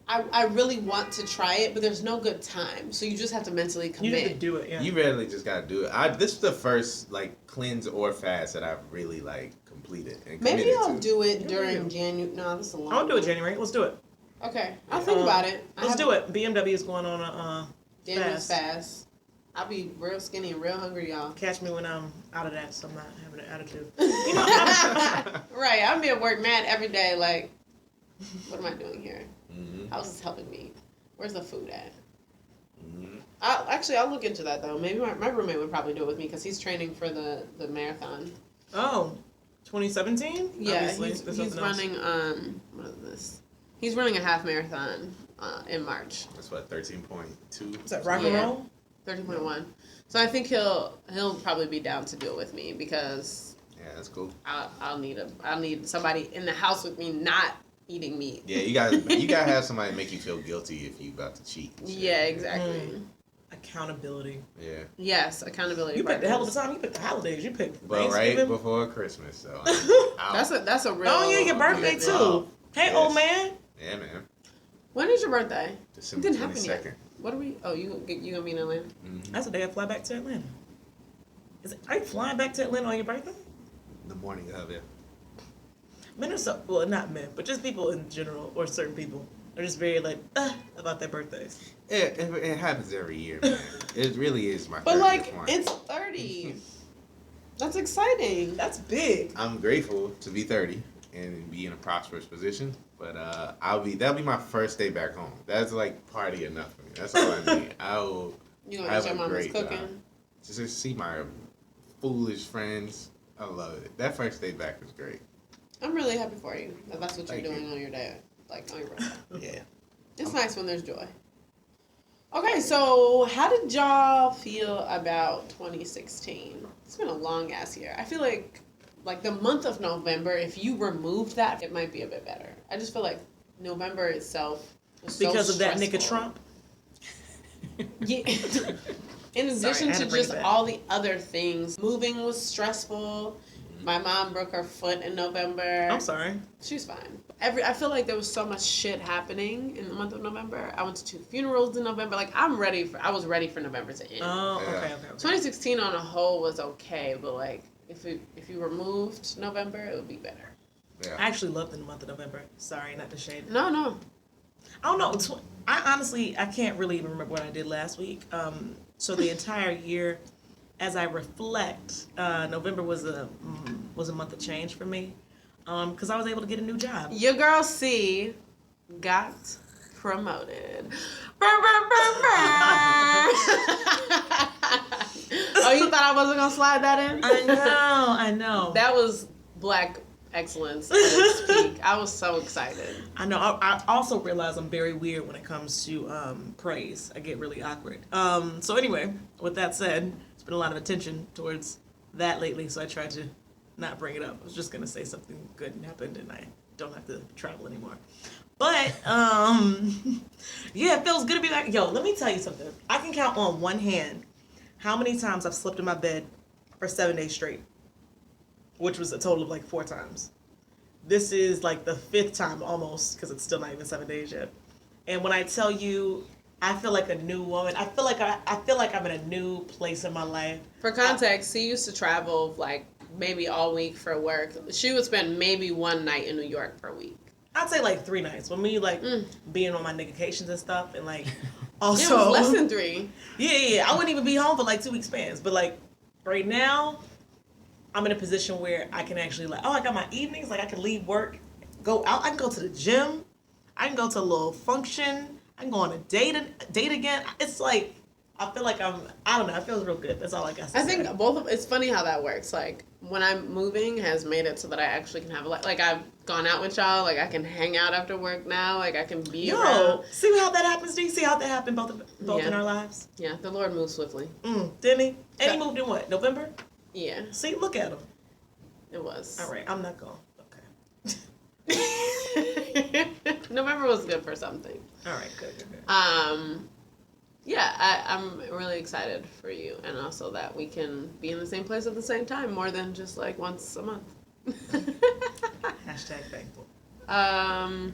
[SPEAKER 1] I really want to try it, but there's no good time. So you just have to mentally commit.
[SPEAKER 2] You need to do it, yeah.
[SPEAKER 3] You really just gotta do it. This is the first like cleanse or fast that I've really like completed. And
[SPEAKER 1] Maybe I'll
[SPEAKER 3] to.
[SPEAKER 1] do it during January. No, this is a long.
[SPEAKER 2] I'll do it January. Let's do it.
[SPEAKER 1] Okay, I'll think about it.
[SPEAKER 2] Let's do it. BMW is going on a
[SPEAKER 1] Daniel's fast. I'll be real skinny and real hungry, y'all.
[SPEAKER 2] Catch me when I'm out of that, so I'm not having an attitude.
[SPEAKER 1] Right, I'll be at work mad every day. Like, what am I doing here?
[SPEAKER 3] Mm-hmm.
[SPEAKER 1] How's this helping me? Where's the food at?
[SPEAKER 3] Mm-hmm.
[SPEAKER 1] I'll look into that though. Maybe my roommate would probably do it with me because he's training for the marathon.
[SPEAKER 2] Oh, 2017?
[SPEAKER 1] Yeah,
[SPEAKER 2] Obviously,
[SPEAKER 1] he's running. What is this? He's running a half marathon in March.
[SPEAKER 3] That's what 13.2.
[SPEAKER 2] Is that rock and roll?
[SPEAKER 1] 13.1. So I think he'll probably be down to do it with me because
[SPEAKER 3] Yeah, that's cool.
[SPEAKER 1] I'll need somebody in the house with me not eating meat.
[SPEAKER 3] Yeah, you gotta have somebody make you feel guilty if you about to cheat. and shit.
[SPEAKER 1] Yeah, exactly.
[SPEAKER 2] Accountability.
[SPEAKER 3] Yeah.
[SPEAKER 1] Yes, accountability.
[SPEAKER 2] You picked the hell of a
[SPEAKER 1] partners.
[SPEAKER 2] time. You picked the holidays. You picked
[SPEAKER 3] But
[SPEAKER 2] Thanksgiving.
[SPEAKER 3] right before Christmas, so
[SPEAKER 1] That's a real.
[SPEAKER 2] Oh yeah, your birthday
[SPEAKER 1] commitment.
[SPEAKER 2] too.
[SPEAKER 3] Oh,
[SPEAKER 2] Hey,
[SPEAKER 3] yes.
[SPEAKER 2] old man.
[SPEAKER 3] Yeah, man.
[SPEAKER 1] When is your birthday?
[SPEAKER 3] December
[SPEAKER 1] It didn't happen
[SPEAKER 3] 22nd.
[SPEAKER 1] yet. What are we? Oh, you gonna be in Atlanta?
[SPEAKER 3] Mm-hmm.
[SPEAKER 2] That's the day I fly back to Atlanta. Are you flying back to Atlanta on your birthday?
[SPEAKER 3] The morning of it.
[SPEAKER 2] Men are so, well, not men, but just people in general, or certain people, are just very like, about their birthdays.
[SPEAKER 3] It happens every year, man. It really is my.
[SPEAKER 1] But
[SPEAKER 3] 30th
[SPEAKER 1] like,
[SPEAKER 3] one.
[SPEAKER 1] it's 30. That's exciting.
[SPEAKER 2] That's big.
[SPEAKER 3] I'm grateful to be 30 and be in a prosperous position, but that'll be my first day back home. That's like party enough for me. That's all I need.
[SPEAKER 1] You gonna
[SPEAKER 3] have
[SPEAKER 1] eat your
[SPEAKER 3] a
[SPEAKER 1] mama's
[SPEAKER 3] great
[SPEAKER 1] cooking?
[SPEAKER 3] time. Just see my foolish friends. I love it. That first day back was great.
[SPEAKER 1] I'm really happy for you. That's what
[SPEAKER 3] Thank
[SPEAKER 1] you're
[SPEAKER 3] you.
[SPEAKER 1] doing on your day, like on your birthday.
[SPEAKER 3] Yeah.
[SPEAKER 1] It's nice when there's joy. Okay, so how did y'all feel about 2016? It's been a long ass year. I feel like the month of November, if you removed that, it might be a bit better. I just feel like November itself was
[SPEAKER 2] Because
[SPEAKER 1] so
[SPEAKER 2] of that nigga
[SPEAKER 1] stressful.
[SPEAKER 2] Trump?
[SPEAKER 1] Yeah. In addition
[SPEAKER 2] I had
[SPEAKER 1] to
[SPEAKER 2] to bring
[SPEAKER 1] just
[SPEAKER 2] it back.
[SPEAKER 1] all the other things, moving was stressful. My mom broke her foot in November.
[SPEAKER 2] I'm sorry.
[SPEAKER 1] She's fine. I feel like there was so much shit happening in the month of November. I went to 2 funerals in November. Like I was ready for November to end.
[SPEAKER 2] Oh,
[SPEAKER 3] Yeah.
[SPEAKER 2] okay.
[SPEAKER 1] 2016 on a whole was okay, but like if you removed November, it would be better.
[SPEAKER 3] Yeah.
[SPEAKER 2] I actually loved the month of November. Sorry, not to shade.
[SPEAKER 1] No.
[SPEAKER 2] I don't know. I honestly, I can't really even remember what I did last week. So the entire year, as I reflect, November was a month of change for me, because I was able to get a new job.
[SPEAKER 1] Your girl C got promoted. Brr, brr, brr, brr. Oh, you thought I wasn't gonna slide that in?
[SPEAKER 2] I know.
[SPEAKER 1] That was Black excellence at its peak. I was so excited.
[SPEAKER 2] I know. I also realize I'm very weird when it comes to praise. I get really awkward. So anyway, with that said, there's been a lot of attention towards that lately, so I tried to not bring it up. I was just gonna say something good happened, and I don't have to travel anymore. But yeah, it feels good to be back. Yo, let me tell you something. I can count on one hand how many times I've slept in my bed for 7 days straight, which was a total of like 4 times. This is like the 5th time almost, because it's still not even 7 days yet. And when I tell you, I feel like a new woman. I feel like I'm in a new place in my life.
[SPEAKER 1] For context, she used to travel like maybe all week for work. She would spend maybe one night in New York per week.
[SPEAKER 2] I'd say like 3 nights. When me like being on my niggacations and stuff, and like
[SPEAKER 1] Yeah,
[SPEAKER 2] also
[SPEAKER 1] it was less than 3.
[SPEAKER 2] Yeah. I wouldn't even be home for like 2 week spans. But like right now, I'm in a position where I can actually like, I got my evenings. Like I can leave work, go out. I can go to the gym. I can go to a little function. I can go on a date again. It's like I feel like I don't know. It feels real good. That's all I got to say.
[SPEAKER 1] I think it's funny how that works. Like when I'm moving has made it so that I actually can have like I've gone out with y'all. Like I can hang out after work now. Like I can be around.
[SPEAKER 2] See how that happens? Do you see how that happened both in our lives?
[SPEAKER 1] Yeah, the Lord moves swiftly.
[SPEAKER 2] Didn't he? And he moved in what? November?
[SPEAKER 1] Yeah.
[SPEAKER 2] See, look at him.
[SPEAKER 1] It was.
[SPEAKER 2] All right, I'm not going.
[SPEAKER 1] Okay. November was good for something.
[SPEAKER 2] All right, good.
[SPEAKER 1] Yeah, I'm really excited for you, and also that we can be in the same place at the same time more than just like once a month.
[SPEAKER 2] Hashtag thankful.
[SPEAKER 1] Yeah,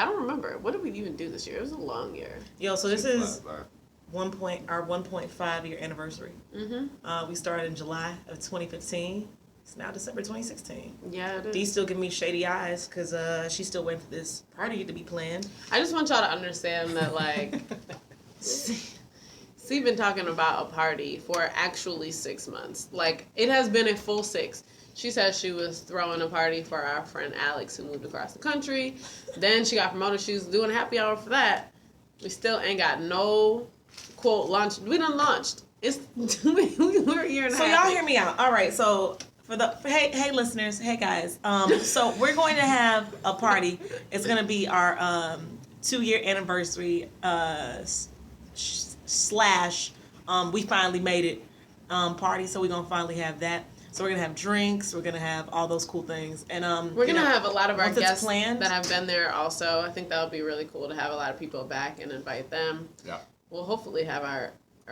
[SPEAKER 1] I don't remember. What did we even do this year? It was a long year.
[SPEAKER 2] Yo, so this is our 1.5 year anniversary. We started in July of 2015. It's now December 2016.
[SPEAKER 1] Yeah, it is.
[SPEAKER 2] Dee still giving me shady eyes because she's still waiting for this party to be planned.
[SPEAKER 1] I just want y'all to understand that, like, she's been talking about a party for actually 6 months. Like, it has been a full 6. She said she was throwing a party for our friend Alex who moved across the country. Then she got promoted. She was doing a happy hour for that. We still ain't got no, quote, launch. We done launched. We're a year and a half.
[SPEAKER 2] So y'all hear me out. All right, so... Hey listeners, hey guys. So we're going to have a party. It's going to be our 2-year anniversary slash we finally made it party. So we're going to finally have that. So we're going to have drinks. We're going to have all those cool things. And
[SPEAKER 1] we're going to have a lot of our guests
[SPEAKER 2] planned,
[SPEAKER 1] that have been there also. I think that would be really cool to have a lot of people back and invite them.
[SPEAKER 3] Yeah.
[SPEAKER 1] We'll hopefully have our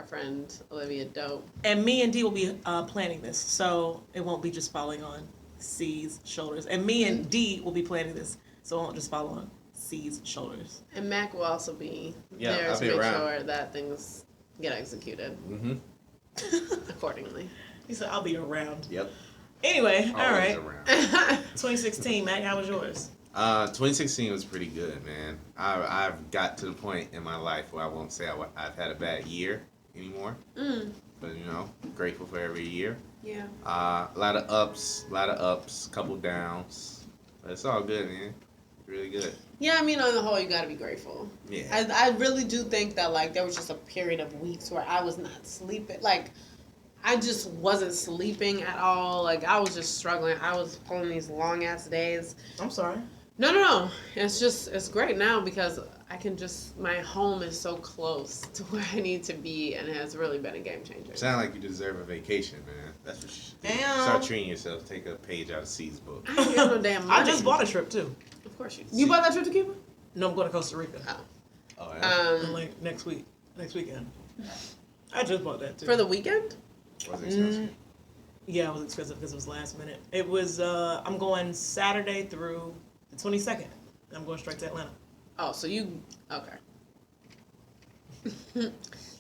[SPEAKER 1] friend Olivia Dope.
[SPEAKER 2] And me and Dee will be planning this, so it won't be just falling on C's shoulders. And me and Dee will be planning this, so it won't just fall on C's shoulders.
[SPEAKER 1] And Mac will also be there
[SPEAKER 3] I'll
[SPEAKER 1] to
[SPEAKER 3] be
[SPEAKER 1] make
[SPEAKER 3] around.
[SPEAKER 1] Sure that things get executed accordingly.
[SPEAKER 2] He said, I'll be around.
[SPEAKER 3] Yep.
[SPEAKER 2] Anyway, all right.
[SPEAKER 3] Around.
[SPEAKER 2] 2016, Mac, how was yours?
[SPEAKER 3] 2016 was pretty good, man. I've got to the point in my life where I won't say I've had a bad year anymore. But, grateful for every year.
[SPEAKER 1] Yeah.
[SPEAKER 3] A lot of ups, couple downs. But it's all good, man. Really good.
[SPEAKER 1] Yeah, I mean, on the whole, you gotta be grateful.
[SPEAKER 3] Yeah.
[SPEAKER 1] I really do think that, like, there was just a period of weeks where I was not sleeping. Like, I just wasn't sleeping at all. Like, I was just struggling. I was pulling these long-ass days.
[SPEAKER 2] I'm sorry.
[SPEAKER 1] No. It's great now because I can my home is so close to where I need to be, and it has really been a game changer.
[SPEAKER 3] Sound like you deserve a vacation, man. That's what you should do.
[SPEAKER 2] Damn.
[SPEAKER 3] Start treating yourself. Take a page out of C's book.
[SPEAKER 1] I ain't got no damn money.
[SPEAKER 2] I just bought a trip, too.
[SPEAKER 1] Of course you bought that trip to Cuba?
[SPEAKER 2] No, I'm going to Costa Rica.
[SPEAKER 3] Oh, yeah?
[SPEAKER 2] Like next weekend. I just bought that, too.
[SPEAKER 1] For the weekend?
[SPEAKER 3] Was it expensive?
[SPEAKER 2] Yeah, it was expensive because it was last minute. It was, I'm going Saturday through the 22nd. I'm going straight to Atlanta.
[SPEAKER 1] Oh, so okay.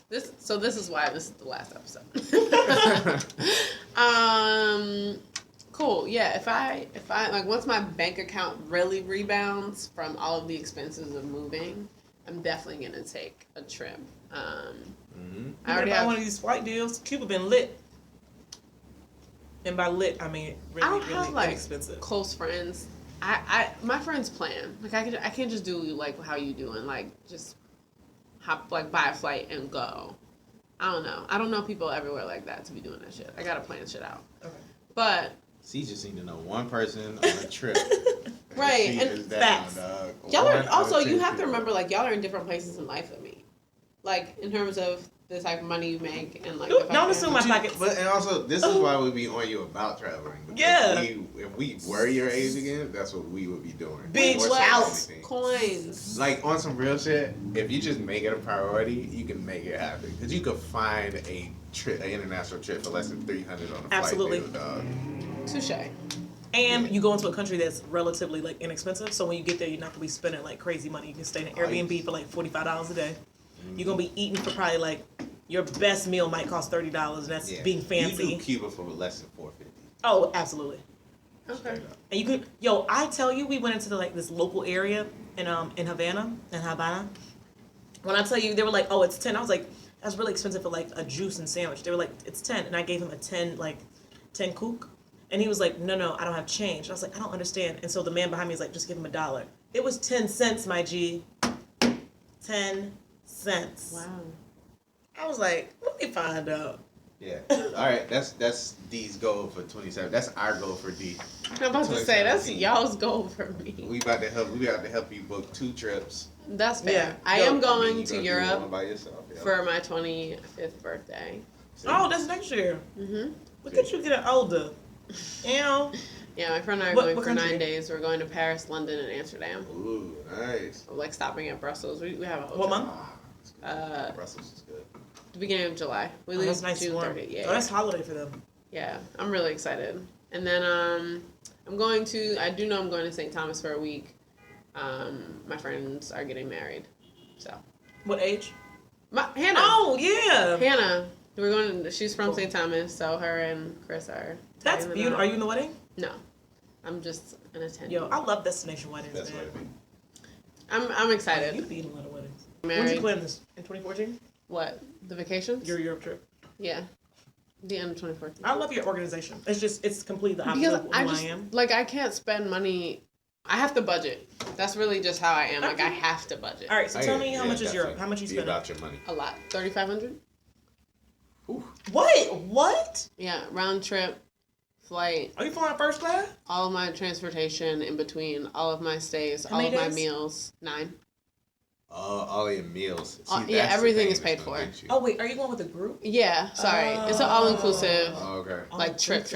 [SPEAKER 1] This is why this is the last episode. Cool. Yeah, if I like once my bank account really rebounds from all of the expenses of moving, I'm definitely gonna take a trip. I already have
[SPEAKER 2] one of these flight deals. Cuba been lit. And by lit, I mean really,
[SPEAKER 1] I don't
[SPEAKER 2] really
[SPEAKER 1] have like
[SPEAKER 2] inexpensive.
[SPEAKER 1] close friends. My friends plan. Like I can't just do like how you doing. Like just buy a flight and go. I don't know. I don't know people everywhere like that to be doing that shit. I gotta plan shit out.
[SPEAKER 2] Okay.
[SPEAKER 1] But
[SPEAKER 3] See, just need to know one person on a trip.
[SPEAKER 1] Right,
[SPEAKER 3] She
[SPEAKER 1] and
[SPEAKER 3] is down,
[SPEAKER 2] facts.
[SPEAKER 3] dog.
[SPEAKER 1] Y'all are
[SPEAKER 3] One
[SPEAKER 1] also,
[SPEAKER 3] out of
[SPEAKER 1] you
[SPEAKER 3] 10
[SPEAKER 1] have to
[SPEAKER 3] people.
[SPEAKER 1] remember, like, y'all are in different places in life than me. Like, in terms of the type of money you make and, like, the fact
[SPEAKER 2] Don't
[SPEAKER 1] that-
[SPEAKER 2] assume my pockets.
[SPEAKER 3] But and also, this is why we be on you about traveling. Because
[SPEAKER 2] Yeah.
[SPEAKER 3] if we were your age again, that's what we would be doing.
[SPEAKER 2] Beach
[SPEAKER 3] More so than
[SPEAKER 2] house.
[SPEAKER 3] anything.
[SPEAKER 1] coins.
[SPEAKER 3] Like on some real shit, if you just make it a priority, you can make it happen. Because you could find a trip, an international trip for less than $300 on a
[SPEAKER 2] Absolutely.
[SPEAKER 3] flight deal, dog.
[SPEAKER 1] Touche.
[SPEAKER 2] And you go into a country that's relatively like inexpensive, so when you get there, you're not gonna be spending like crazy money. You can stay in an Airbnb for like $45 a day. You're gonna be eating for probably like your best meal might cost $30, and that's being fancy.
[SPEAKER 3] You do Cuba for less than $450.
[SPEAKER 2] Oh, absolutely.
[SPEAKER 1] Okay.
[SPEAKER 2] And you could, yo, I tell you, we went into this local area in Havana. When I tell you, they were like, oh, it's 10. I was like, that's really expensive for like a juice and sandwich. They were like, it's 10, and I gave him a 10 kook, and he was like, no, I don't have change. I was like, I don't understand. And so the man behind me is like, just give him $1. It was 10 cents, my G. 10 cents.
[SPEAKER 1] Wow.
[SPEAKER 2] I was like, let me find out.
[SPEAKER 3] Yeah. All right. That's D's goal for 27. That's our goal for D.
[SPEAKER 1] I'm about to say, that's
[SPEAKER 3] 2017.
[SPEAKER 1] y'all's goal for me.
[SPEAKER 3] We about to help you book 2 trips.
[SPEAKER 1] That's fair.
[SPEAKER 2] Yeah.
[SPEAKER 1] I
[SPEAKER 2] Yo,
[SPEAKER 1] am
[SPEAKER 3] And
[SPEAKER 1] going
[SPEAKER 3] then you
[SPEAKER 1] to
[SPEAKER 3] gonna do
[SPEAKER 1] Europe
[SPEAKER 3] one by yourself. Yeah.
[SPEAKER 1] for my 25th birthday.
[SPEAKER 2] Oh, that's next year.
[SPEAKER 1] Mm-hmm.
[SPEAKER 2] Look at you getting older. You know?
[SPEAKER 1] Yeah, my friend and I are
[SPEAKER 2] What-
[SPEAKER 1] going
[SPEAKER 2] what
[SPEAKER 1] for
[SPEAKER 2] country?
[SPEAKER 1] 9 days. We're going to Paris, London, and Amsterdam.
[SPEAKER 3] Ooh, nice.
[SPEAKER 1] We're, like, stopping at Brussels. We have a hotel.
[SPEAKER 2] What month?
[SPEAKER 3] Brussels is good.
[SPEAKER 1] The beginning of July. We
[SPEAKER 2] Oh,
[SPEAKER 1] leave
[SPEAKER 2] that's nice
[SPEAKER 1] June
[SPEAKER 2] warm.
[SPEAKER 1] 30th. Yeah,
[SPEAKER 2] Oh, that's holiday for them.
[SPEAKER 1] yeah. I'm really excited. And then I'm going to. I do know I'm going to St. Thomas for a week. My friends are getting married, so.
[SPEAKER 2] What age?
[SPEAKER 1] Hannah.
[SPEAKER 2] Oh, yeah.
[SPEAKER 1] Hannah. We're going. She's from St. Thomas, so her and Chris are.
[SPEAKER 2] That's
[SPEAKER 1] tagging them
[SPEAKER 2] beautiful.
[SPEAKER 1] out.
[SPEAKER 2] Are you in the wedding?
[SPEAKER 1] No, I'm just an attendee.
[SPEAKER 2] Yo, I love destination weddings,
[SPEAKER 3] That's
[SPEAKER 2] man.
[SPEAKER 3] what it be.
[SPEAKER 1] I'm excited.
[SPEAKER 2] You'd be in a lot of weddings. When did
[SPEAKER 1] Married.
[SPEAKER 2] you plan this? In 2014?
[SPEAKER 1] What? The vacations?
[SPEAKER 2] Your Europe trip.
[SPEAKER 1] Yeah. The end of 2014.
[SPEAKER 2] I love your organization. It's completely the opposite
[SPEAKER 1] Because
[SPEAKER 2] of who I am.
[SPEAKER 1] like, I can't spend money. I have to budget. That's really just how I am. Like, I have to budget.
[SPEAKER 2] All right, so
[SPEAKER 3] I
[SPEAKER 2] tell
[SPEAKER 3] hear
[SPEAKER 2] me
[SPEAKER 3] you.
[SPEAKER 2] how
[SPEAKER 3] Yeah,
[SPEAKER 2] much is Europe?
[SPEAKER 3] definitely.
[SPEAKER 2] How much you
[SPEAKER 3] Be
[SPEAKER 2] spending?
[SPEAKER 3] about your money.
[SPEAKER 1] A lot. 3,500.
[SPEAKER 2] What? What?
[SPEAKER 1] Yeah, round trip, flight,
[SPEAKER 2] Are you flying first class?
[SPEAKER 1] all of my transportation in between, all of my stays,
[SPEAKER 2] How
[SPEAKER 1] all
[SPEAKER 2] many
[SPEAKER 1] of my
[SPEAKER 2] days?
[SPEAKER 1] meals. 9.
[SPEAKER 3] All your meals.
[SPEAKER 1] Yeah,
[SPEAKER 3] that's the
[SPEAKER 1] everything
[SPEAKER 3] thing
[SPEAKER 1] is
[SPEAKER 3] that's
[SPEAKER 1] paid
[SPEAKER 3] gonna
[SPEAKER 1] for.
[SPEAKER 3] get you.
[SPEAKER 2] Oh, wait, are you going with a group?
[SPEAKER 1] Yeah, sorry. It's an all inclusive,
[SPEAKER 3] Oh, okay.
[SPEAKER 1] like, trip.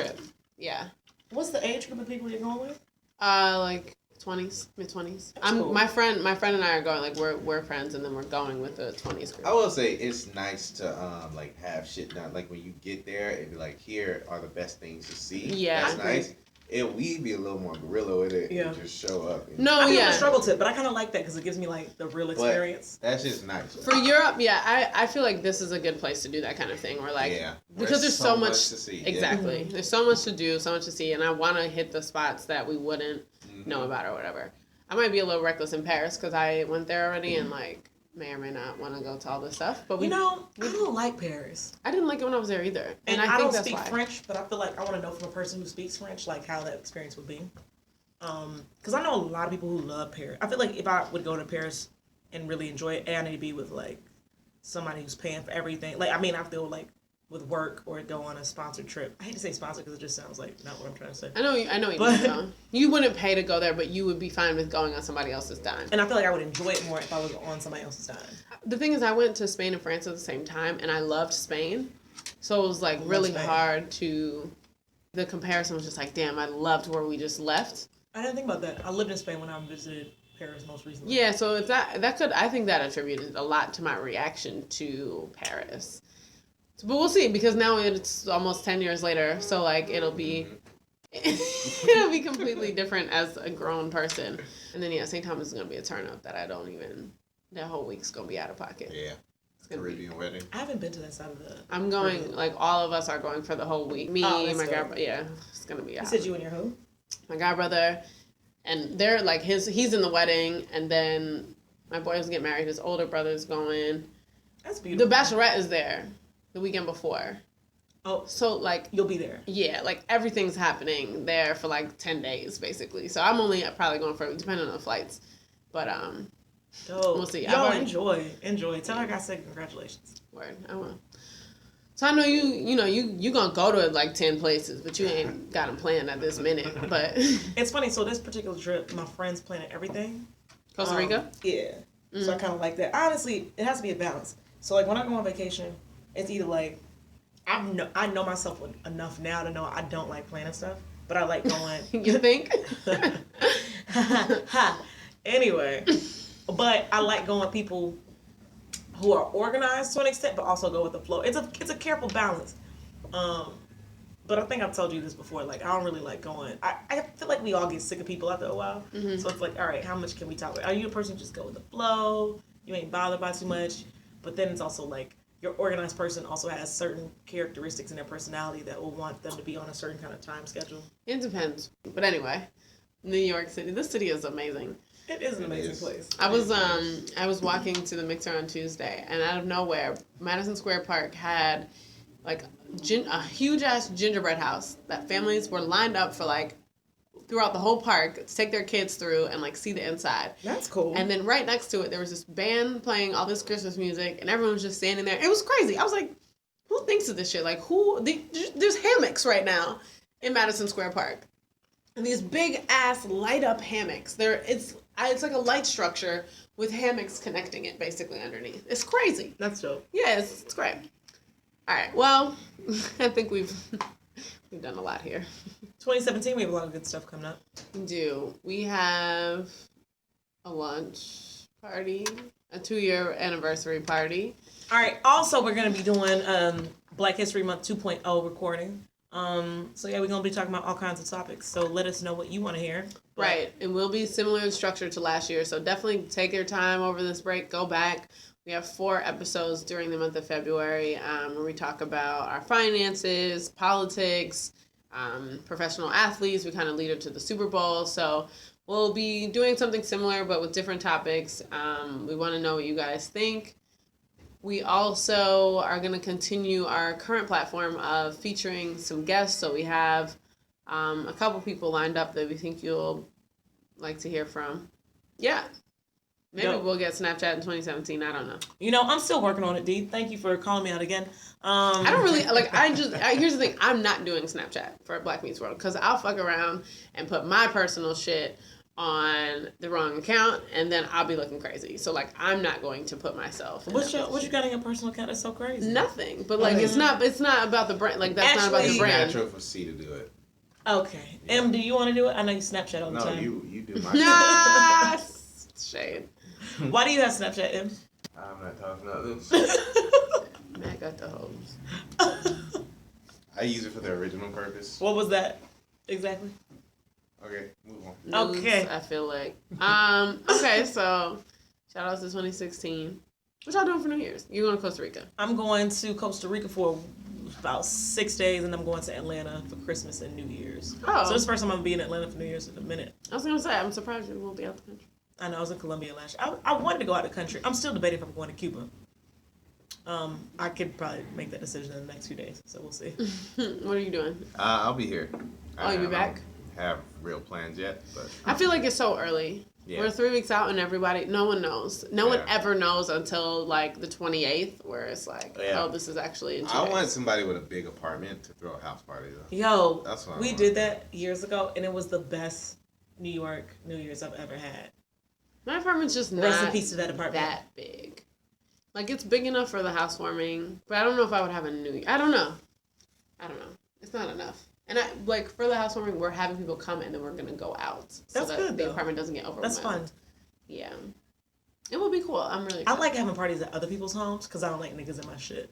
[SPEAKER 1] Yeah.
[SPEAKER 2] What's the age group of people you're going with?
[SPEAKER 1] Like 20s, mid 20s.
[SPEAKER 2] cool.
[SPEAKER 1] My friend and I are going, like, we're friends, and then we're going with the 20s group.
[SPEAKER 3] I will say it's nice to like have shit done. Like when you get there and be like, here are the best things to see.
[SPEAKER 1] Yeah.
[SPEAKER 3] That's nice. We be a little more guerrilla with it
[SPEAKER 2] Yeah.
[SPEAKER 3] and just show up. And
[SPEAKER 1] No,
[SPEAKER 2] I think I'm
[SPEAKER 1] yeah.
[SPEAKER 2] a struggle tip, but I kind of like that because it gives me like the real experience.
[SPEAKER 3] That's just nice.
[SPEAKER 1] For Europe, yeah, I feel like this is a good place to do that kind of thing. Where, like,
[SPEAKER 3] Yeah.
[SPEAKER 1] because there's so much
[SPEAKER 3] to see.
[SPEAKER 1] exactly. There's so much to do, so much to see, and I want to hit the spots that we wouldn't
[SPEAKER 3] Yeah.
[SPEAKER 1] know about or whatever. I might be a little reckless in Paris because I went there already and, like, may or may not want to go to all this stuff. But
[SPEAKER 2] I don't like Paris.
[SPEAKER 1] I didn't like it when I was there either,
[SPEAKER 2] And
[SPEAKER 1] I
[SPEAKER 2] I
[SPEAKER 1] think
[SPEAKER 2] don't
[SPEAKER 1] that's
[SPEAKER 2] speak
[SPEAKER 1] why.
[SPEAKER 2] French, but I feel like I want to know from a person who speaks French, like how that experience would be. Because I know a lot of people who love Paris. I feel like if I would go to Paris and really enjoy it, I need to be with like somebody who's paying for everything. Like, I mean, I feel like with work or go on a sponsored trip. I hate to say sponsored because it just sounds like not what I'm trying to say.
[SPEAKER 1] I know what you mean, though. You wouldn't pay to go there, but you would be fine with going on somebody else's dime.
[SPEAKER 2] And I feel like I would enjoy it more if I was on somebody else's time.
[SPEAKER 1] The thing is, I went to Spain and France at the same time, and I loved Spain. So it was, like, really
[SPEAKER 2] Spain.
[SPEAKER 1] hard to... The comparison was just like, damn, I loved where we just left.
[SPEAKER 2] I didn't think about that. I lived in Spain when I visited Paris most recently.
[SPEAKER 1] Yeah, so if I think that attributed a lot to my reaction to Paris. But we'll see, because now it's almost 10 years later, so, like, it'll be completely different as a grown person. And then, yeah, St. Thomas is going to be a turn up that that whole week's going to be out of pocket.
[SPEAKER 3] Yeah.
[SPEAKER 1] It's gonna be-
[SPEAKER 3] Caribbean wedding.
[SPEAKER 2] I haven't been to that side of the...
[SPEAKER 1] I'm going, like, all of us are going for the whole week. Me,
[SPEAKER 2] Oh, that's
[SPEAKER 1] my
[SPEAKER 2] dope.
[SPEAKER 1] god, yeah, it's going to be
[SPEAKER 2] You
[SPEAKER 1] out.
[SPEAKER 2] said you and your who?
[SPEAKER 1] My godbrother, and they're, like, he's in the wedding, and then my boy was getting married, his older brother's going.
[SPEAKER 2] That's
[SPEAKER 1] The
[SPEAKER 2] beautiful.
[SPEAKER 1] Bachelorette is there the weekend before.
[SPEAKER 2] Oh,
[SPEAKER 1] So, like,
[SPEAKER 2] you'll be there.
[SPEAKER 1] yeah, like, everything's happening there for, like, 10 days, basically. So I'm only probably going for, depending on the flights. But,
[SPEAKER 2] Dope.
[SPEAKER 1] We'll see. I've
[SPEAKER 2] Yo,
[SPEAKER 1] already-
[SPEAKER 2] enjoy. Tell her I said congratulations.
[SPEAKER 1] word, I will. So I know you gonna go to like 10 places, but you ain't got them planned at this minute. But
[SPEAKER 2] it's funny. So this particular trip, my friends planning everything.
[SPEAKER 1] Costa Rica.
[SPEAKER 2] Yeah. Mm-hmm. So I kind of like that. Honestly, it has to be a balance. So like when I go on vacation, it's either like I know myself enough now to know I don't like planning stuff, but I like going.
[SPEAKER 1] You think?
[SPEAKER 2] Anyway, but I like going with people who are organized to an extent, but also go with the flow. It's a careful balance. But I think I've told you this before. Like, I don't really like going. I feel like we all get sick of people after a while. Mm-hmm. So it's like, all right, how much can we tolerate? Are you a person who just go with the flow? You ain't bothered by too much. But then it's also like your organized person also has certain characteristics in their personality that will want them to be on a certain kind of time schedule.
[SPEAKER 1] It depends. But anyway, New York City. This city is amazing.
[SPEAKER 2] It is an amazing place.
[SPEAKER 1] I was walking to the Mixer on Tuesday, and out of nowhere, Madison Square Park had like a huge ass gingerbread house that families were lined up for like throughout the whole park to take their kids through and like see the inside.
[SPEAKER 2] That's cool.
[SPEAKER 1] And then right next to it, there was this band playing all this Christmas music, and everyone was just standing there. It was crazy. I was like, who thinks of this shit? Like, there's hammocks right now in Madison Square Park. And these big ass light up hammocks. It's like a light structure with hammocks connecting it basically underneath. It's crazy.
[SPEAKER 2] That's dope.
[SPEAKER 1] Yeah, it's great. All right. Well, I think we've done a lot here.
[SPEAKER 2] 2017, we have a lot of good stuff coming up.
[SPEAKER 1] We do. We have a lunch party, a 2-year anniversary party.
[SPEAKER 2] All right. Also, we're going to be doing Black History Month 2.0 recording. So yeah, we're going to be talking about all kinds of topics. So let us know what you want to hear.
[SPEAKER 1] Right. It will be similar in structure to last year. So definitely take your time over this break. Go back. We have 4 episodes during the month of February where we talk about our finances, politics, professional athletes. We kind of lead up to the Super Bowl. So we'll be doing something similar but with different topics. We want to know what you guys think. We also are going to continue our current platform of featuring some guests. So we have a couple people lined up that we think you'll like to hear from. Yeah. Maybe we'll get Snapchat in 2017. I don't know.
[SPEAKER 2] You know, I'm still working on it, Dee. Thank you for calling me out again.
[SPEAKER 1] I don't really, here's the thing. I'm not doing Snapchat for Black Meets World because I'll fuck around and put my personal shit on the wrong account and then I'll be looking crazy. So, like, I'm not going to put myself in
[SPEAKER 2] what you got on your personal account that's so crazy?
[SPEAKER 1] Nothing. But, like, it's not about the brand. Like, that's not about the brand.
[SPEAKER 3] It's natural for C to do it.
[SPEAKER 2] Okay. Yeah. M, do you want to do it? I know you Snapchat all the time.
[SPEAKER 3] No, you do my
[SPEAKER 1] shade.
[SPEAKER 2] Why do you have Snapchat, M?
[SPEAKER 3] I'm not talking about this.
[SPEAKER 1] Mac got the hose.
[SPEAKER 3] I use it for the original purpose.
[SPEAKER 2] What was that exactly?
[SPEAKER 3] Okay, move on.
[SPEAKER 2] Okay.
[SPEAKER 1] I feel like. Okay, so shout out to 2016. What y'all doing for New Year's? You going to Costa Rica?
[SPEAKER 2] I'm going to Costa Rica for about 6 days, and I'm going to Atlanta for Christmas and New Year's. Oh. So this is the first time I'm going to be in Atlanta for New Year's in a minute.
[SPEAKER 1] I was going to say, I'm surprised you won't be out the country.
[SPEAKER 2] I know, I was in Colombia last year. I wanted to go out of the country. I'm still debating if I'm going to Cuba. I could probably make that decision in the next few days, so we'll see.
[SPEAKER 1] What are you doing?
[SPEAKER 3] I'll be here.
[SPEAKER 1] You'll be back?
[SPEAKER 3] Have real plans yet, but
[SPEAKER 1] I feel like it's so early. Yeah. We're 3 weeks out and no one knows. No one ever knows until like the 28th where it's like, oh, this is actually in 2 days.
[SPEAKER 3] want somebody with a big apartment to throw a house party though.
[SPEAKER 2] Yo, that's what we did that years ago and it was the best New York New Year's I've ever had.
[SPEAKER 1] My apartment's just
[SPEAKER 2] rest in peace to that apartment.
[SPEAKER 1] That big. Like it's big enough for the housewarming, but I don't know if I would have a New Year. I don't know. It's not enough. And for the housewarming, we're having people come and then we're gonna go out. So
[SPEAKER 2] that's good.
[SPEAKER 1] The apartment doesn't get overwhelmed.
[SPEAKER 2] That's fun.
[SPEAKER 1] Yeah. It will be cool. I'm really excited.
[SPEAKER 2] I like having parties at other people's homes because I don't like niggas in my shit.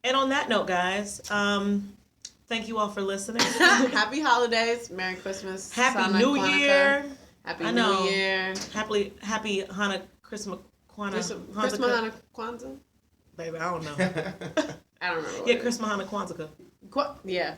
[SPEAKER 2] And on that note, guys, thank you all for listening.
[SPEAKER 1] Happy holidays. Merry Christmas.
[SPEAKER 2] Happy New Year.
[SPEAKER 1] Happy New Year.
[SPEAKER 2] Happy Hanukkah, Christmas,
[SPEAKER 1] Hanukkah, Kwanzaa?
[SPEAKER 2] Baby, I don't know.
[SPEAKER 1] I don't remember.
[SPEAKER 2] Yeah, Christmas, Hanukkah, Kwanzaa.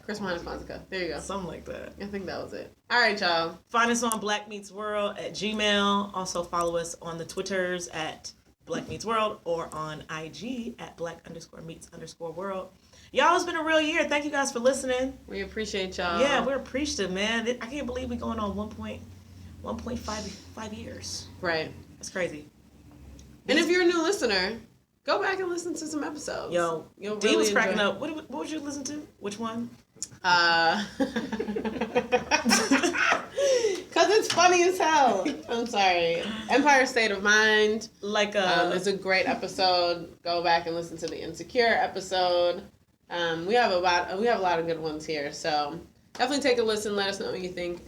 [SPEAKER 1] Christmas, Hanukkah, Kwanzaa. There you go.
[SPEAKER 2] Something like that.
[SPEAKER 1] I think that was it. All right, y'all.
[SPEAKER 2] Find us on Black Meets World at Gmail. Also follow us on the Twitters at Black Meets World or on IG at Black_Meets_World. Y'all, it's been a real year. Thank you guys for listening.
[SPEAKER 1] We appreciate y'all.
[SPEAKER 2] Yeah, we're appreciative, man. I can't believe we're going on 1.5 years.
[SPEAKER 1] Right.
[SPEAKER 2] That's crazy.
[SPEAKER 1] And if you're a new listener, go back and listen to some episodes.
[SPEAKER 2] Yo,
[SPEAKER 1] You'll
[SPEAKER 2] Dee
[SPEAKER 1] really
[SPEAKER 2] was cracking
[SPEAKER 1] enjoy.
[SPEAKER 2] up. What would you listen to? Which one?
[SPEAKER 1] Because it's funny as hell. I'm sorry. Empire State of Mind.
[SPEAKER 2] Like
[SPEAKER 1] It's a great episode. Go back and listen to the Insecure episode. We have a lot of good ones here. So definitely take a listen. Let us know what you think.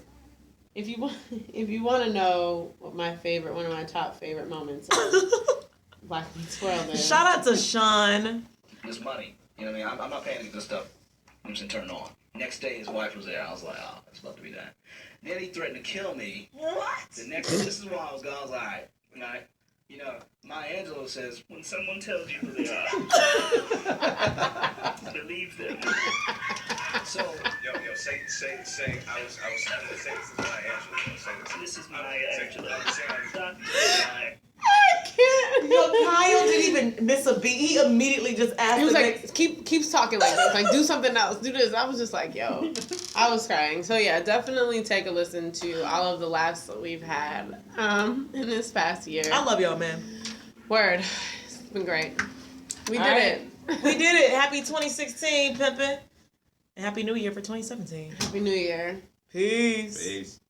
[SPEAKER 1] If you want to know what one of my top favorite moments of Black Meets World is.
[SPEAKER 2] Shout out to Sean.
[SPEAKER 4] This money. You know what I mean? I'm not paying this stuff. I'm just turning on. Next day, his wife was there. I was like, oh, it's about to be that. Then he threatened to kill me.
[SPEAKER 2] What?
[SPEAKER 4] The next day, this is why I was gone. I was like, you know, Maya Angelou says, when someone tells you who they are, believe them. So,
[SPEAKER 5] say. I was trying to say this is Maya Angelou. Say this.
[SPEAKER 4] This is Maya Angelou. Dr. Maya.
[SPEAKER 1] I can't.
[SPEAKER 2] Yo, Kyle didn't even miss a beat. He immediately just asked.
[SPEAKER 1] He was
[SPEAKER 2] the
[SPEAKER 1] like,
[SPEAKER 2] next-
[SPEAKER 1] keeps talking like this. Like, do something else. Do this. I was just like, yo. I was crying. So, yeah, definitely take a listen to all of the laughs that we've had in this past year.
[SPEAKER 2] I love y'all, man.
[SPEAKER 1] Word. It's been great. We
[SPEAKER 2] All
[SPEAKER 1] did
[SPEAKER 2] right.
[SPEAKER 1] it.
[SPEAKER 2] We did it. Happy 2016, pimpin'. And Happy New Year for 2017.
[SPEAKER 1] Happy New Year.
[SPEAKER 2] Peace.
[SPEAKER 3] Peace.